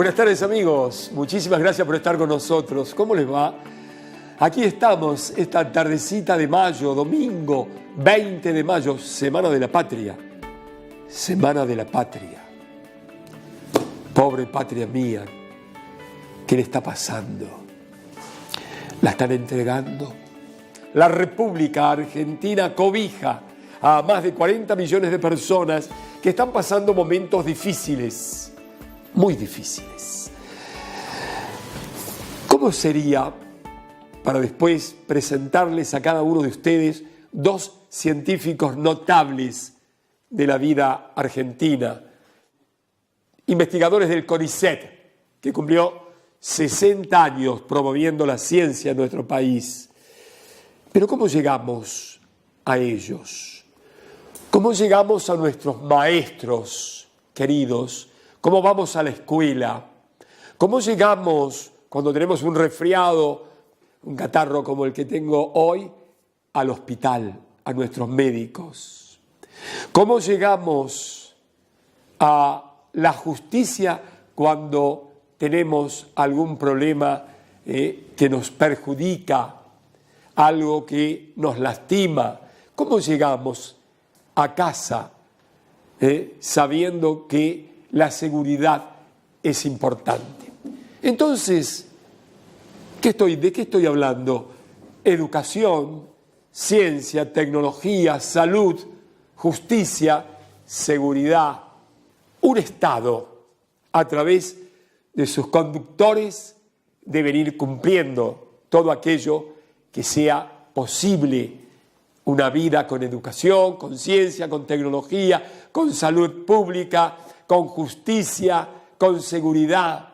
Buenas tardes, amigos. Muchísimas gracias por estar con nosotros. ¿Cómo les va? Aquí estamos, esta tardecita de mayo, domingo 20 de mayo, Semana de la Patria. Semana de la Patria. Pobre patria mía, ¿qué le está pasando? ¿La están entregando? La República Argentina cobija a más de 40 millones de personas que están pasando momentos difíciles. Muy difíciles. ¿Cómo sería, para después presentarles a cada uno de ustedes, dos científicos notables de la vida argentina, investigadores del CONICET, que cumplió 60 años promoviendo la ciencia en nuestro país? Pero ¿cómo llegamos a ellos? ¿Cómo llegamos a nuestros maestros queridos? ¿Cómo vamos a la escuela? ¿Cómo llegamos cuando tenemos un resfriado, un catarro como el que tengo hoy, al hospital, a nuestros médicos? ¿Cómo llegamos a la justicia cuando tenemos algún problema que nos perjudica, algo que nos lastima? ¿Cómo llegamos a casa sabiendo que la seguridad es importante? Entonces, ¿de qué estoy hablando? Educación, ciencia, tecnología, salud, justicia, seguridad. Un Estado, a través de sus conductores, deben ir cumpliendo todo aquello que sea posible. Una vida con educación, con ciencia, con tecnología, con salud pública, con justicia, con seguridad,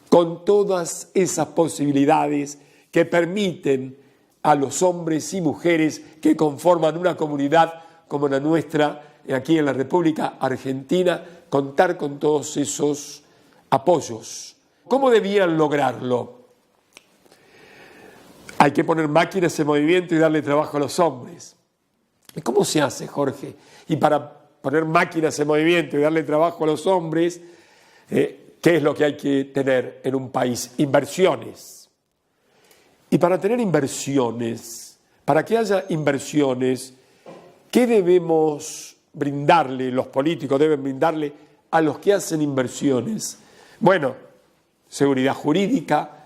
con todas esas posibilidades que permiten a los hombres y mujeres que conforman una comunidad como la nuestra, aquí en la República Argentina, contar con todos esos apoyos. ¿Cómo debían lograrlo? Hay que poner máquinas en movimiento y darle trabajo a los hombres. ¿Y cómo se hace, Jorge? Y para poner máquinas en movimiento y darle trabajo a los hombres, ¿qué es lo que hay que tener en un país? Inversiones. Y para tener inversiones, para que haya inversiones, ¿qué debemos brindarle, los políticos deben brindarle a los que hacen inversiones? Bueno, seguridad jurídica,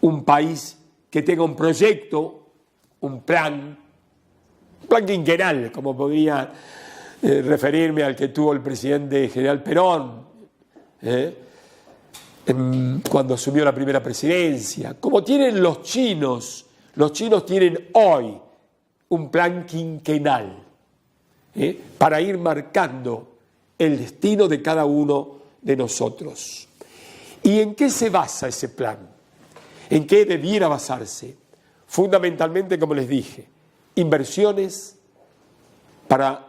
un país que tenga un proyecto, un plan quinquenal, como podría referirme al que tuvo el presidente general Perón cuando asumió la primera presidencia, como tienen los chinos tienen hoy un plan quinquenal para ir marcando el destino de cada uno de nosotros. ¿Y en qué se basa ese plan? ¿En qué debiera basarse? Fundamentalmente, como les dije, inversiones para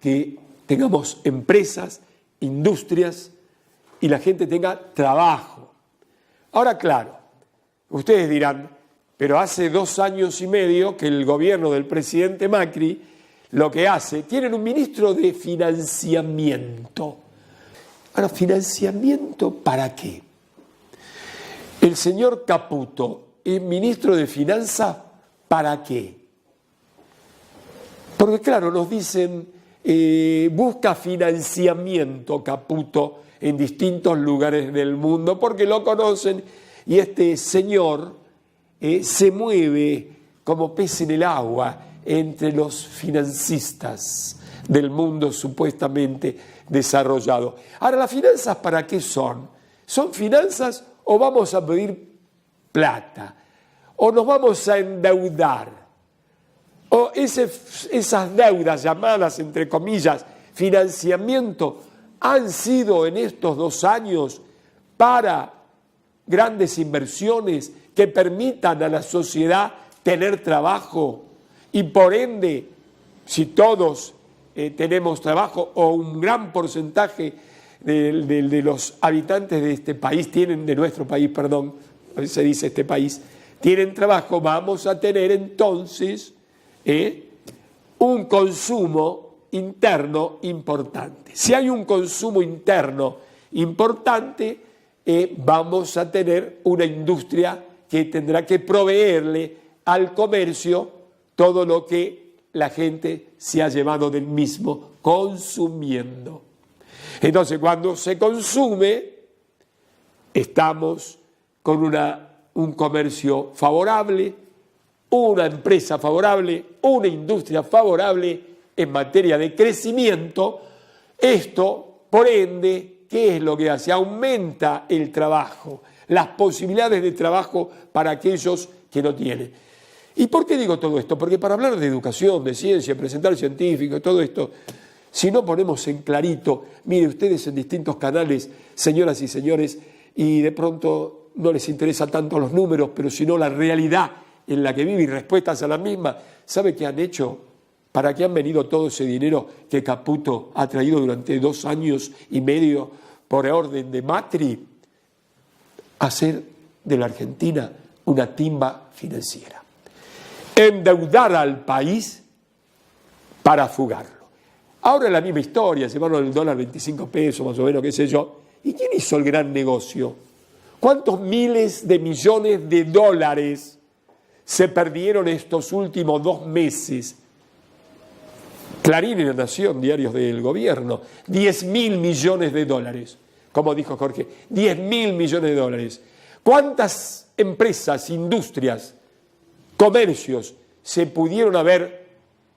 que tengamos empresas, industrias y la gente tenga trabajo. Ahora, claro, ustedes dirán, pero hace 2 años y medio que el gobierno del presidente Macri lo que hace, tienen un ministro de financiamiento. Ahora, ¿financiamiento para qué? El señor Caputo, ¿es ministro de Finanzas para qué? Porque claro, nos dicen, busca financiamiento Caputo en distintos lugares del mundo porque lo conocen y este señor se mueve como pez en el agua entre los financistas del mundo supuestamente desarrollado. Ahora, ¿las finanzas para qué son? ¿Son finanzas o vamos a pedir plata? ¿O nos vamos a endeudar? ¿O esas deudas llamadas, entre comillas, financiamiento, han sido en estos 2 años para grandes inversiones que permitan a la sociedad tener trabajo? Y por ende, si todos tenemos trabajo o un gran porcentaje de los habitantes de este país de nuestro país, perdón, se dice este país, tienen trabajo, vamos a tener entonces un consumo interno importante. Si hay un consumo interno importante, vamos a tener una industria que tendrá que proveerle al comercio todo lo que la gente se ha llevado del mismo, consumiendo. Entonces, cuando se consume, estamos con un comercio favorable, una empresa favorable, una industria favorable en materia de crecimiento. Esto, por ende, ¿qué es lo que hace? Aumenta el trabajo, las posibilidades de trabajo para aquellos que no tienen. ¿Y por qué digo todo esto? Porque para hablar de educación, de ciencia, presentar científicos, todo esto, si no ponemos en clarito, mire ustedes en distintos canales, señoras y señores, y de pronto no les interesa tanto los números, pero sino la realidad en la que vive y respuestas a la misma, ¿sabe qué han hecho? ¿Para qué han venido todo ese dinero que Caputo ha traído durante 2 años y medio por orden de Macri? Hacer de la Argentina una timba financiera. Endeudar al país para fugarlo. Ahora es la misma historia, llevaron el dólar 25 pesos más o menos, qué sé yo. ¿Y quién hizo el gran negocio? ¿Cuántos miles de millones de dólares se perdieron estos últimos 2 meses? Clarín y La Nación, diarios del gobierno, 10.000 millones de dólares, como dijo Jorge, 10.000 millones de dólares. ¿Cuántas empresas, industrias, comercios se pudieron haber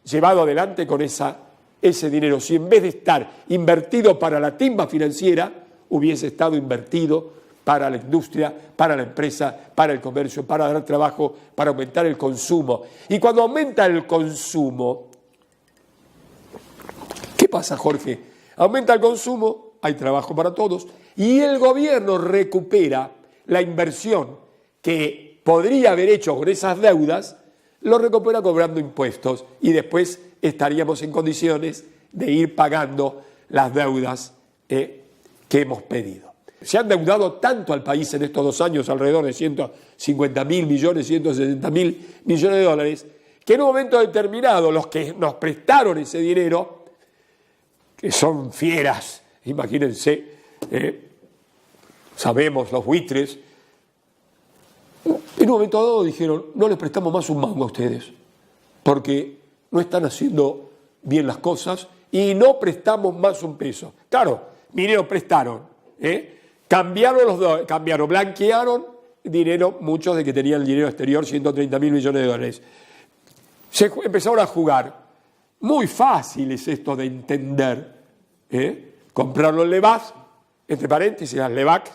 llevado adelante con ese dinero si en vez de estar invertido para la timba financiera, hubiese estado invertido para la industria, para la empresa, para el comercio, para dar trabajo, para aumentar el consumo? Y cuando aumenta el consumo, ¿qué pasa, Jorge? Aumenta el consumo, hay trabajo para todos, y el gobierno recupera la inversión que podría haber hecho con esas deudas, lo recupera cobrando impuestos, y después estaríamos en condiciones de ir pagando las deudas que hemos pedido. Se han deudado tanto al país en estos 2 años, alrededor de 150.000 millones, 160.000 millones de dólares, que en un momento determinado los que nos prestaron ese dinero, que son fieras, imagínense, sabemos, los buitres, en un momento dado dijeron, no les prestamos más un mango a ustedes, porque no están haciendo bien las cosas y no prestamos más un peso. Claro, dinero prestaron, cambiaron, blanquearon dinero, muchos de que tenían el dinero exterior, 130.000 millones de dólares. Se empezaron a jugar. Muy fácil es esto de entender. Compraron el Levac, entre paréntesis, las Levac.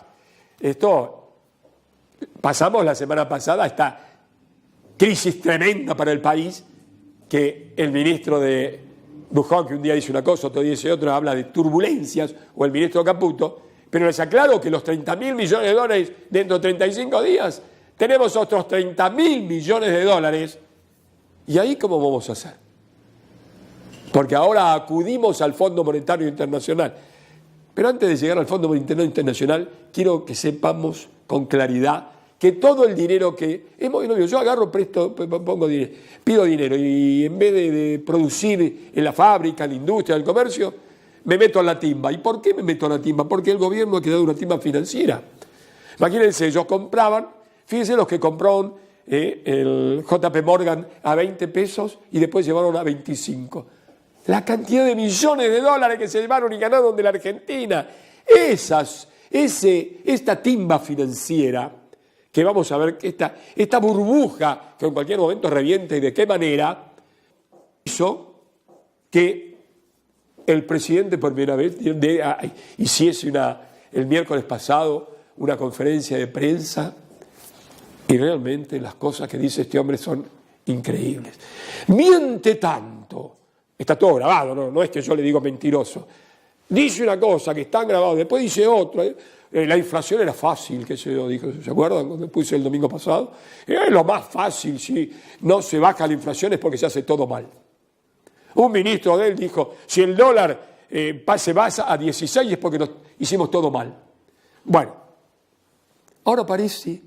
Esto, pasamos la semana pasada esta crisis tremenda para el país, que el ministro de Bujón, que un día dice una cosa, otro día dice otra, habla de turbulencias, o el ministro Caputo, pero les aclaro que los 30.000 millones de dólares dentro de 35 días, tenemos otros 30.000 millones de dólares, ¿y ahí cómo vamos a hacer? Porque ahora acudimos al Fondo Monetario Internacional. Pero antes de llegar al Fondo Monetario Internacional, quiero que sepamos con claridad que todo el dinero que hemos, yo agarro, presto, pongo dinero, pido dinero, y en vez de producir en la fábrica, en la industria, en el comercio, me meto a la timba. ¿Y por qué me meto a la timba? Porque el gobierno ha creado una timba financiera. Imagínense, ellos compraban, fíjense los que compraron el JP Morgan a 20 pesos y después llevaron a 25. La cantidad de millones de dólares que se llevaron y ganaron de la Argentina. Esta timba financiera, que vamos a ver, que esta burbuja que en cualquier momento reviente y de qué manera, hizo que el presidente por primera vez hiciese el miércoles pasado una conferencia de prensa, y realmente las cosas que dice este hombre son increíbles. Miente tanto. Está todo grabado, no es que yo le digo mentiroso. Dice una cosa que está grabado, después dice otra. La inflación era fácil, que se dijo, ¿se acuerdan cuando puse el domingo pasado? Es lo más fácil, si no se baja la inflación es porque se hace todo mal. Un ministro de él dijo, si el dólar se basa a 16 es porque nos hicimos todo mal. Bueno, ahora parece,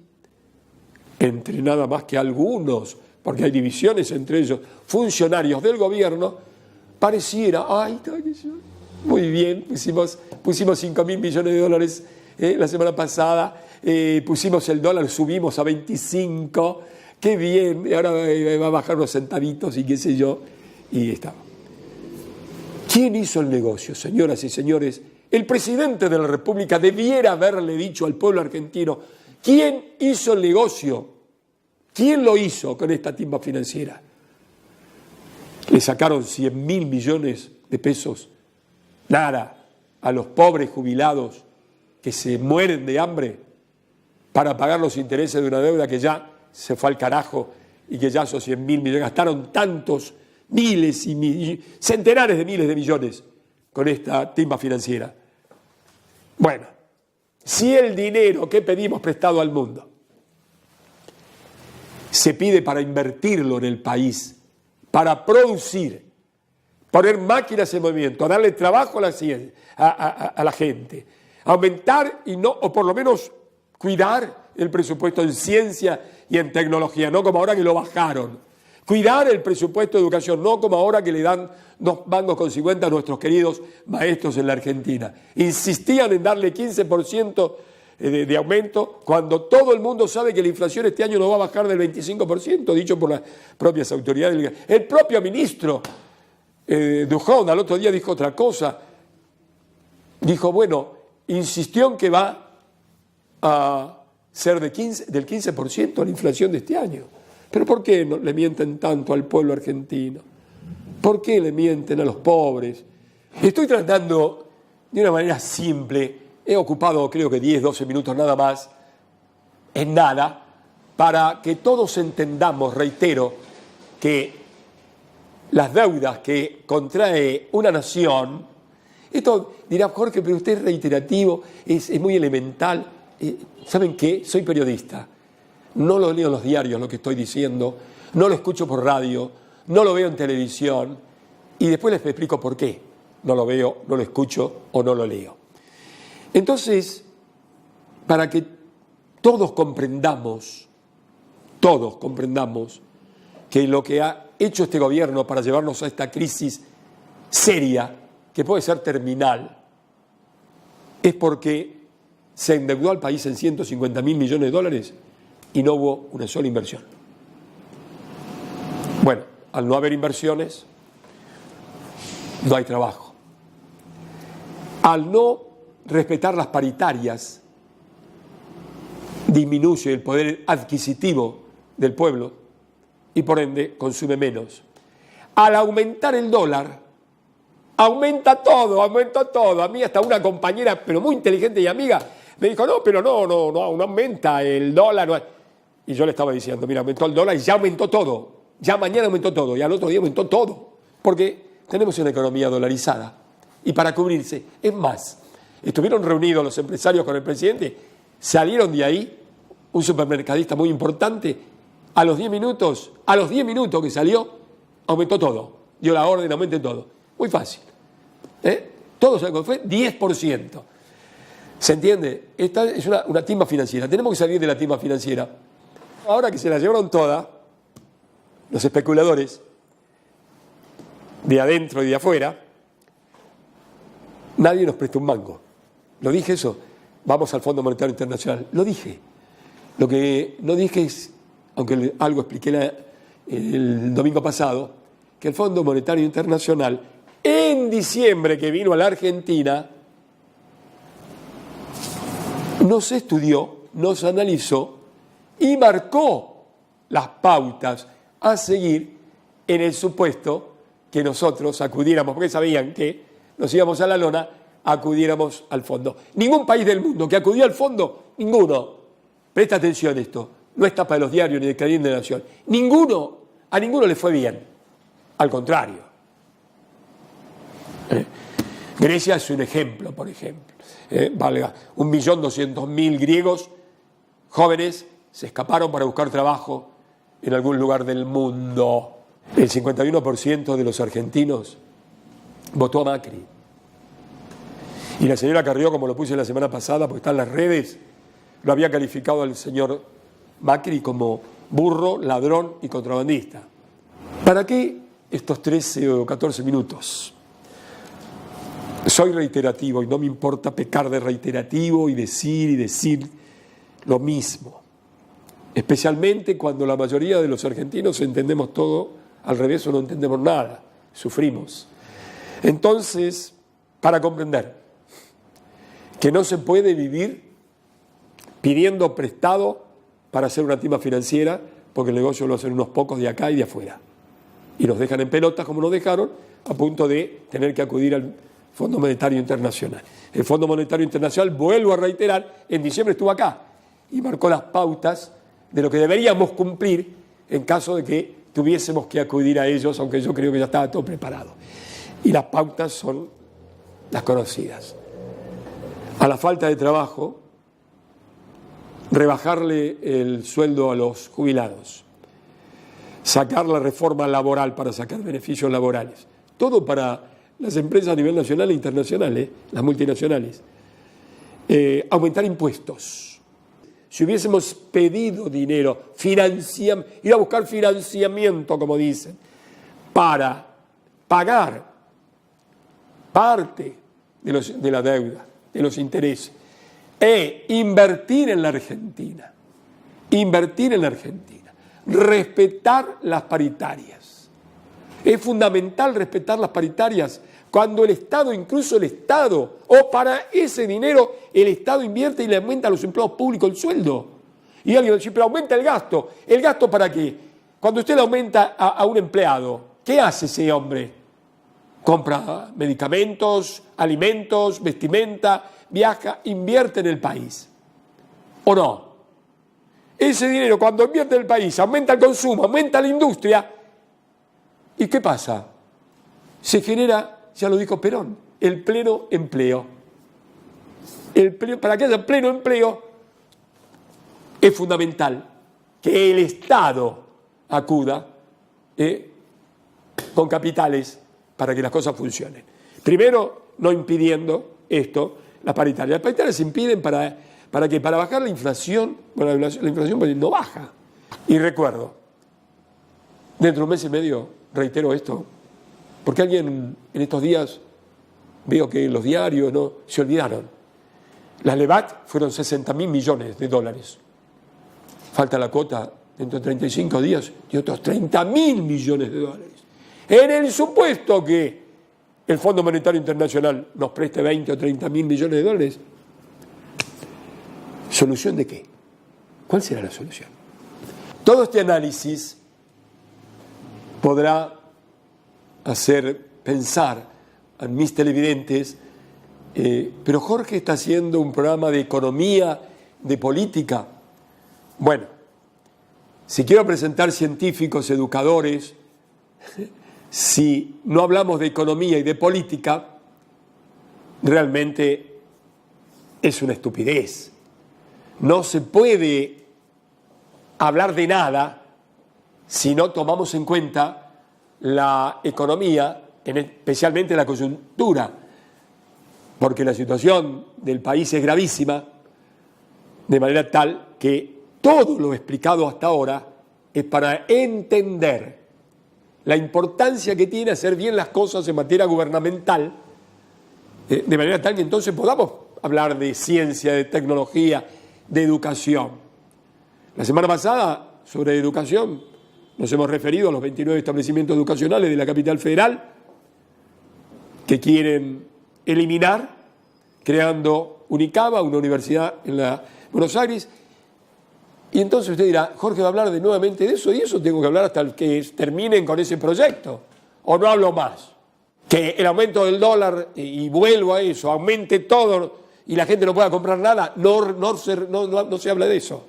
entre nada más que algunos, porque hay divisiones entre ellos, funcionarios del gobierno, pareciera, Muy bien, pusimos 5.000 millones de dólares la semana pasada, pusimos el dólar, subimos a 25, qué bien, ahora va a bajar unos centavitos y qué sé yo, y está. ¿Quién hizo el negocio, señoras y señores? El presidente de la República debiera haberle dicho al pueblo argentino, ¿quién hizo el negocio? ¿Quién lo hizo con esta timba financiera? Le sacaron 100.000 millones de pesos, nada, a los pobres jubilados que se mueren de hambre para pagar los intereses de una deuda que ya se fue al carajo y que ya esos 100.000 millones gastaron tantos miles y centenares de miles de millones con esta timba financiera. Bueno, si el dinero que pedimos prestado al mundo se pide para invertirlo en el país, para producir, poner máquinas en movimiento, darle trabajo a la gente, aumentar y no, o por lo menos cuidar el presupuesto en ciencia y en tecnología, no como ahora que lo bajaron. Cuidar el presupuesto de educación, no como ahora que le dan 2,50 a nuestros queridos maestros en la Argentina. Insistían en darle 15% de aumento cuando todo el mundo sabe que la inflación este año no va a bajar del 25%, dicho por las propias autoridades. El propio ministro Duhon al otro día dijo otra cosa. Dijo, bueno, insistió en que va a ser del 15% la inflación de este año. Pero ¿por qué no le mienten tanto al pueblo argentino? ¿Por qué le mienten a los pobres? Estoy tratando de una manera simple, he ocupado creo que 10, 12 minutos nada más, en nada, para que todos entendamos, reitero, que las deudas que contrae una nación, esto dirá Jorge, pero usted es reiterativo, es muy elemental. ¿Saben qué? Soy periodista. No lo leo en los diarios lo que estoy diciendo, no lo escucho por radio, no lo veo en televisión y después les explico por qué no lo veo, no lo escucho o no lo leo. Entonces, para que todos comprendamos que lo que ha hecho este gobierno para llevarnos a esta crisis seria, que puede ser terminal, es porque se endeudó al país en 150.000 millones de dólares y no hubo una sola inversión. Bueno, al no haber inversiones, no hay trabajo. Al no respetar las paritarias, disminuye el poder adquisitivo del pueblo y por ende consume menos. Al aumentar el dólar, aumenta todo. A mí hasta una compañera, pero muy inteligente y amiga, me dijo, no aumenta el dólar. Y yo le estaba diciendo, mira, aumentó el dólar y ya aumentó todo. Ya mañana aumentó todo y al otro día aumentó todo. Porque tenemos una economía dolarizada. Y para cubrirse, es más, estuvieron reunidos los empresarios con el presidente, salieron de ahí, un supermercadista muy importante, a los 10 minutos que salió, aumentó todo. Dio la orden, aumente todo. Muy fácil. Todo fue 10%. ¿Se entiende? Esta es una timba financiera. Tenemos que salir de la timba financiera. Ahora que se la llevaron toda, los especuladores, de adentro y de afuera, nadie nos presta un mango. Lo dije eso. Vamos al Fondo Monetario Internacional. Lo dije. Lo que no dije es, aunque algo expliqué el domingo pasado, que el Fondo Monetario Internacional, en diciembre que vino a la Argentina, nos estudió, nos analizó y marcó las pautas a seguir en el supuesto que nosotros acudiéramos, porque sabían que nos íbamos a la lona, acudiéramos al fondo. Ningún país del mundo que acudió al fondo, ninguno, presta atención a esto, no es tapa de los diarios ni de Clarín de la Nación, a ninguno le fue bien, al contrario. Grecia es un ejemplo, por ejemplo. Valga, 1.200.000 griegos jóvenes se escaparon para buscar trabajo en algún lugar del mundo. El 51% de los argentinos votó a Macri. Y la señora Carrió, como lo puse la semana pasada, porque está en las redes, lo había calificado al señor Macri como burro, ladrón y contrabandista. ¿Para qué estos 13 o 14 minutos? Soy reiterativo y no me importa pecar de reiterativo y decir lo mismo. Especialmente cuando la mayoría de los argentinos entendemos todo al revés o no entendemos nada, sufrimos. Entonces, para comprender que no se puede vivir pidiendo prestado para hacer una activa financiera, porque el negocio lo hacen unos pocos de acá y de afuera. Y nos dejan en pelotas como nos dejaron, a punto de tener que acudir al Fondo Monetario Internacional. El Fondo Monetario Internacional, vuelvo a reiterar, en diciembre estuvo acá y marcó las pautas de lo que deberíamos cumplir en caso de que tuviésemos que acudir a ellos, aunque yo creo que ya estaba todo preparado. Y las pautas son las conocidas. A la falta de trabajo, rebajarle el sueldo a los jubilados, sacar la reforma laboral para sacar beneficios laborales, todo para las empresas a nivel nacional e internacional, las multinacionales, aumentar impuestos. Si hubiésemos pedido dinero, ir a buscar financiamiento, como dicen, para pagar parte de la deuda, de los intereses, e invertir en la Argentina, respetar las paritarias. Es fundamental respetar las paritarias cuando el Estado, incluso el Estado, o para ese dinero el Estado invierte y le aumenta a los empleados públicos el sueldo. Y alguien dice, pero aumenta el gasto. ¿El gasto para qué? Cuando usted le aumenta a un empleado, ¿qué hace ese hombre? Compra medicamentos, alimentos, vestimenta, viaja, invierte en el país. ¿O no? Ese dinero, cuando invierte en el país, aumenta el consumo, aumenta la industria. ¿Y qué pasa? Se genera, ya lo dijo Perón, el pleno empleo. Para que haya pleno empleo es fundamental que el Estado acuda con capitales para que las cosas funcionen. Primero, no impidiendo esto, las paritarias. Las paritarias se impiden para bajar la inflación. Bueno, la inflación pues, no baja. Y recuerdo, dentro de un mes y medio, reitero esto, porque alguien en estos días veo que los diarios no se olvidaron. Las LEVAT fueron 60.000 millones de dólares. Falta la cuota dentro de 35 días de otros 30.000 millones de dólares. En el supuesto que el Fondo Monetario Internacional nos preste 20 o 30.000 millones de dólares, ¿solución de qué? ¿Cuál será la solución? Todo este análisis podrá hacer pensar a mis televidentes, pero Jorge está haciendo un programa de economía, de política. Bueno, si quiero presentar científicos, educadores, si no hablamos de economía y de política, realmente es una estupidez. No se puede hablar de nada si no tomamos en cuenta la economía, especialmente la coyuntura, porque la situación del país es gravísima, de manera tal que todo lo explicado hasta ahora es para entender la importancia que tiene hacer bien las cosas en materia gubernamental, de manera tal que entonces podamos hablar de ciencia, de tecnología, de educación. La semana pasada, sobre educación, nos hemos referido a los 29 establecimientos educacionales de la capital federal que quieren eliminar, creando Unicaba, una universidad en Buenos Aires. Y entonces usted dirá, Jorge va a hablar nuevamente de eso, y eso tengo que hablar hasta que terminen con ese proyecto, o no hablo más. Que el aumento del dólar, y vuelvo a eso, aumente todo y la gente no pueda comprar nada, no se habla de eso.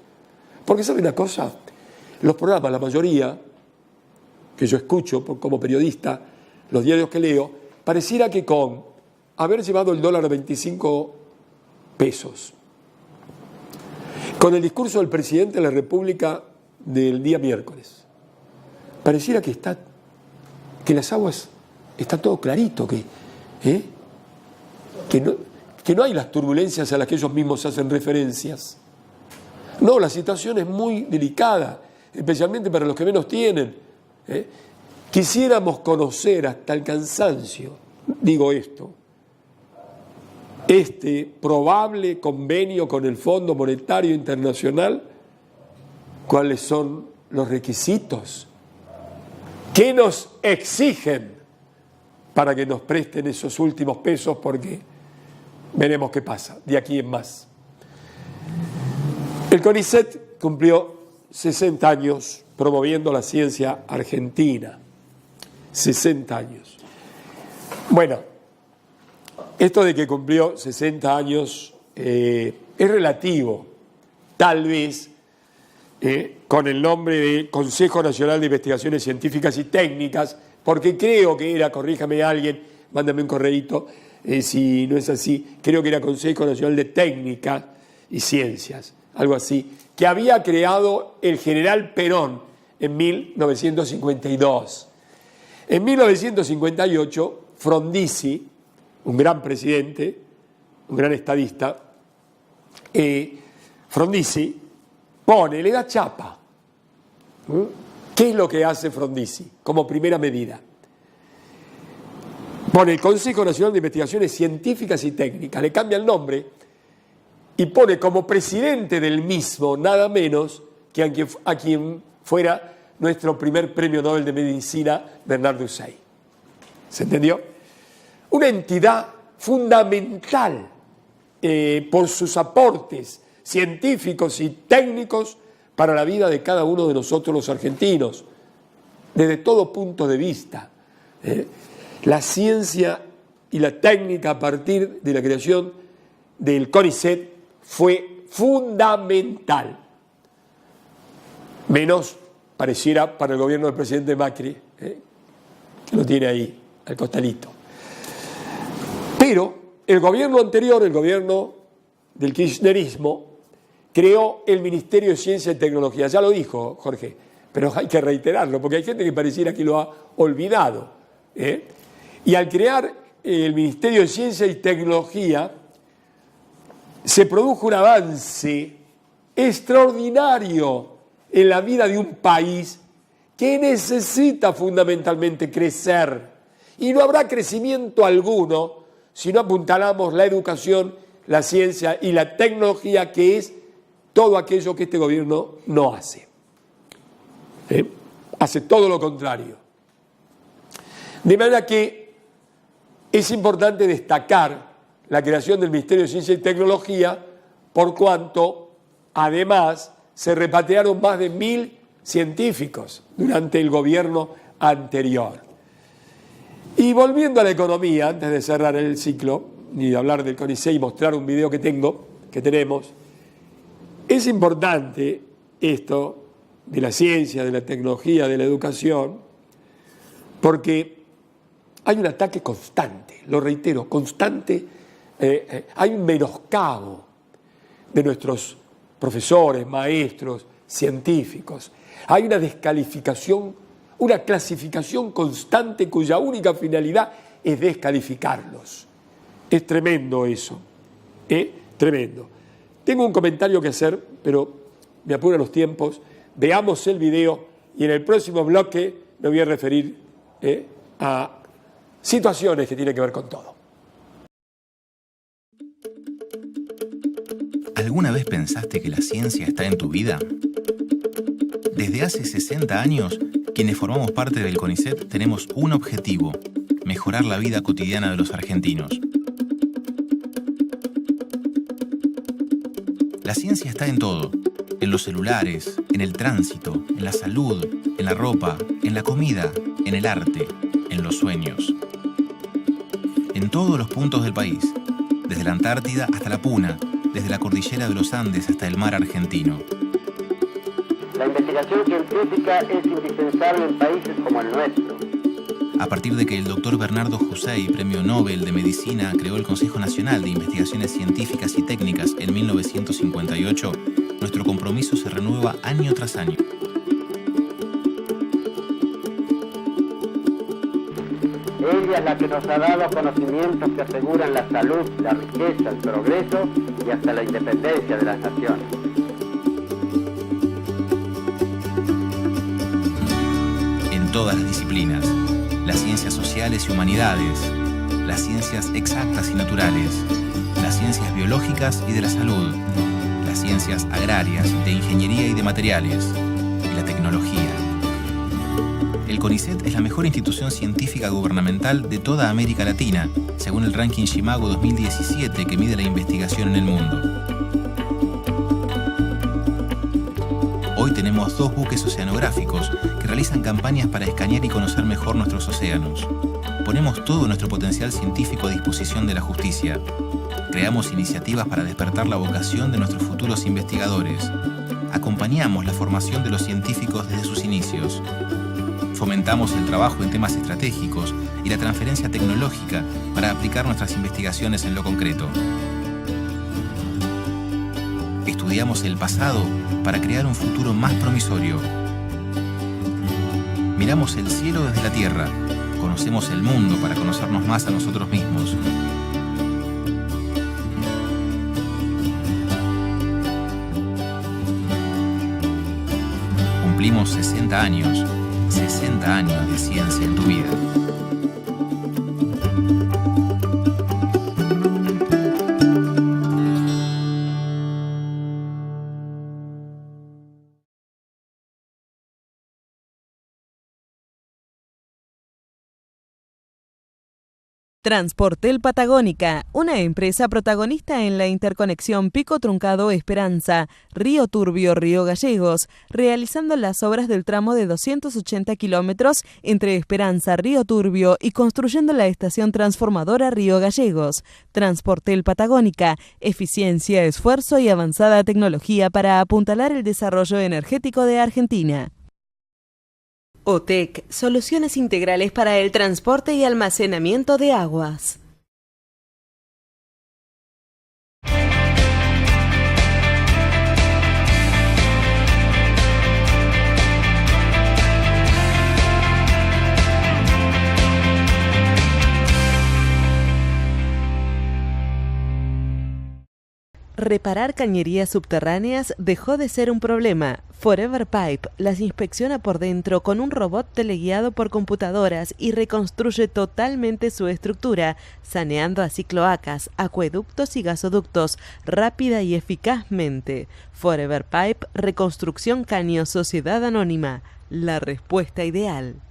Porque ¿sabe una cosa? Los programas, la mayoría, que yo escucho como periodista, los diarios que leo, pareciera que con haber llevado el dólar a 25 pesos, con el discurso del presidente de la República del día miércoles, pareciera que las aguas está todo clarito, que no hay las turbulencias a las que ellos mismos hacen referencias. No, la situación es muy delicada, especialmente para los que menos tienen. Quisiéramos conocer hasta el cansancio, digo esto, este probable convenio con el Fondo Monetario Internacional, cuáles son los requisitos que nos exigen para que nos presten esos últimos pesos, porque veremos qué pasa de aquí en más. El CONICET cumplió 60 años promoviendo la ciencia argentina. 60 años. Bueno, esto de que cumplió 60 años es relativo, tal vez con el nombre de Consejo Nacional de Investigaciones Científicas y Técnicas, porque creo que era, corríjame alguien, mándame un correíto, si no es así, creo que era Consejo Nacional de Técnicas y Ciencias, algo así, que había creado el general Perón en 1952. En 1958, Frondizi, un gran presidente, un gran estadista, Frondizi le da chapa. ¿Qué es lo que hace Frondizi como primera medida? Pone el Consejo Nacional de Investigaciones Científicas y Técnicas, le cambia el nombre y pone como presidente del mismo nada menos que a quien fuera nuestro primer premio Nobel de Medicina, Bernardo Hussein. ¿Se entendió? Una entidad fundamental por sus aportes científicos y técnicos para la vida de cada uno de nosotros los argentinos, desde todo punto de vista. La ciencia y la técnica a partir de la creación del CONICET fue fundamental. Menos pareciera para el gobierno del presidente Macri, que lo tiene ahí, al costalito. Pero el gobierno anterior, el gobierno del kirchnerismo, creó el Ministerio de Ciencia y Tecnología. Ya lo dijo Jorge, pero hay que reiterarlo, porque hay gente que pareciera que lo ha olvidado. Y al crear el Ministerio de Ciencia y Tecnología, se produjo un avance extraordinario en la vida de un país que necesita fundamentalmente crecer. Y no habrá crecimiento alguno si no apuntalamos la educación, la ciencia y la tecnología, que es todo aquello que este gobierno no hace. Hace todo lo contrario. De manera que es importante destacar la creación del Ministerio de Ciencia y Tecnología, por cuanto, además, se repatriaron más de 1.000 científicos durante el gobierno anterior. Y volviendo a la economía, antes de cerrar el ciclo y de hablar del CONICET y mostrar un video que tenemos, es importante esto de la ciencia, de la tecnología, de la educación, porque hay un ataque constante, lo reitero, constante, hay un menoscabo de nuestros profesores, maestros, científicos. Hay una descalificación, una clasificación constante cuya única finalidad es descalificarlos. Es tremendo eso, tremendo. Tengo un comentario que hacer, pero me apuran los tiempos. Veamos el video y en el próximo bloque me voy a referir a situaciones que tienen que ver con todo. ¿Alguna vez pensaste que la ciencia está en tu vida? Desde hace 60 años, quienes formamos parte del CONICET tenemos un objetivo: mejorar la vida cotidiana de los argentinos. La ciencia está en todo: en los celulares, en el tránsito, en la salud, en la ropa, en la comida, en el arte, en los sueños. En todos los puntos del país, desde la Antártida hasta la Puna, desde la cordillera de los Andes hasta el mar argentino. La investigación científica es indispensable en países como el nuestro. A partir de que el doctor Bernardo Hussein, premio Nobel de Medicina, creó el Consejo Nacional de Investigaciones Científicas y Técnicas en 1958, nuestro compromiso se renueva año tras año. Ella es la que nos ha dado conocimientos que aseguran la salud, la riqueza, el progreso y hasta la independencia de las naciones. En todas las disciplinas, las ciencias sociales y humanidades, las ciencias exactas y naturales, las ciencias biológicas y de la salud, las ciencias agrarias, de ingeniería y de materiales, y la tecnología. El CONICET es la mejor institución científica gubernamental de toda América Latina, según el ranking Shimago 2017 que mide la investigación en el mundo. Hoy tenemos 2 buques oceanográficos que realizan campañas para escanear y conocer mejor nuestros océanos. Ponemos todo nuestro potencial científico a disposición de la justicia. Creamos iniciativas para despertar la vocación de nuestros futuros investigadores. Acompañamos la formación de los científicos desde sus inicios. Fomentamos el trabajo en temas estratégicos y la transferencia tecnológica para aplicar nuestras investigaciones en lo concreto. Estudiamos el pasado para crear un futuro más promisorio. Miramos el cielo desde la tierra. Conocemos el mundo para conocernos más a nosotros mismos. Cumplimos 60 años. 60 años de ciencia en tu vida. Transportel Patagónica, una empresa protagonista en la interconexión Pico Truncado Esperanza, Río Turbio, Río Gallegos, realizando las obras del tramo de 280 kilómetros entre Esperanza, Río Turbio y construyendo la estación transformadora Río Gallegos. Transportel Patagónica, eficiencia, esfuerzo y avanzada tecnología para apuntalar el desarrollo energético de Argentina. OTEC, soluciones integrales para el transporte y almacenamiento de aguas. Reparar cañerías subterráneas dejó de ser un problema. Forever Pipe las inspecciona por dentro con un robot teleguiado por computadoras y reconstruye totalmente su estructura, saneando así cloacas, acueductos y gasoductos rápida y eficazmente. Forever Pipe, Reconstrucción Caño, Sociedad Anónima, la respuesta ideal.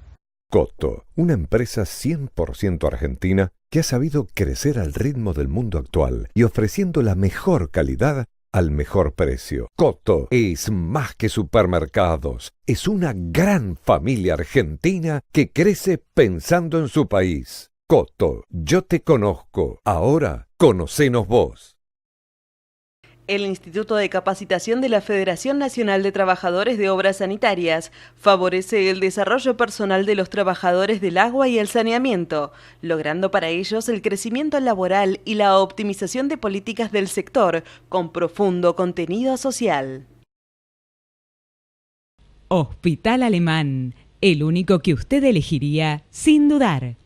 Coto, una empresa 100% argentina que ha sabido crecer al ritmo del mundo actual y ofreciendo la mejor calidad al mejor precio. Coto es más que supermercados, es una gran familia argentina que crece pensando en su país. Coto, yo te conozco, ahora conocenos vos. El Instituto de Capacitación de la Federación Nacional de Trabajadores de Obras Sanitarias favorece el desarrollo personal de los trabajadores del agua y el saneamiento, logrando para ellos el crecimiento laboral y la optimización de políticas del sector con profundo contenido social. Hospital Alemán, el único que usted elegiría sin dudar.